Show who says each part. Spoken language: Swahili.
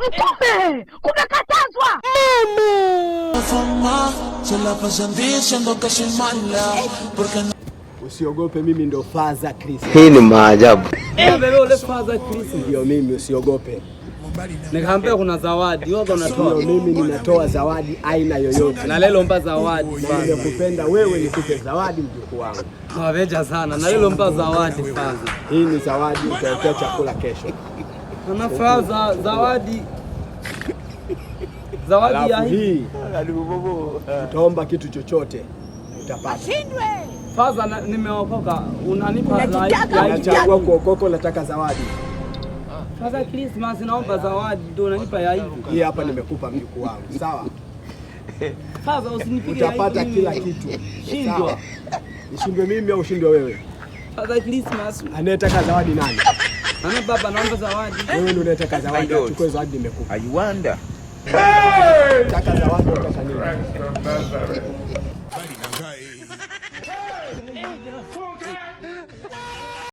Speaker 1: Mtume kumekatazwa.
Speaker 2: Usiogope, mimi ndo Father Chris.
Speaker 3: Hii ni maajabu.
Speaker 2: Wewe Father Chris ndio mimi, usiogope.
Speaker 4: Nikaambia kuna zawadi, wewe unatoa.
Speaker 2: Mimi ninatoa zawadi aina yoyote.
Speaker 4: Na leo mpa zawadi.
Speaker 2: Nimekupenda wewe, nikupe zawadi mjukuu wangu.
Speaker 4: Naweja sana. Na leo mpa zawadi Father.
Speaker 2: Hii ni zawadi, utaokea chakula kesho.
Speaker 4: Na Father zawadi. Zawadi ya
Speaker 2: hii. Utaomba kitu chochote utapata.
Speaker 1: Ashindwe.
Speaker 4: Father nimeokoka. Unanipa
Speaker 2: unachagua kuokoka, nataka zawadi.
Speaker 4: Father Christmas naomba zawadi, ndio unanipa ya hivi.
Speaker 2: Hii hapa nimekupa mjukuu wangu. Sawa?
Speaker 4: Father usinipige ya hivi.
Speaker 2: Utapata kila kitu.
Speaker 4: Shindwa.
Speaker 2: Nishindwe mimi au ushindwe wewe?
Speaker 4: Father Christmas.
Speaker 2: Anayetaka zawadi nani?
Speaker 4: Ana baba naomba zawadi.
Speaker 2: Wewe ndio unataka zawadi, chukua zawadi nimekupa.
Speaker 3: I wonder.
Speaker 2: Nataka zawadi utaka nini?
Speaker 5: Hey,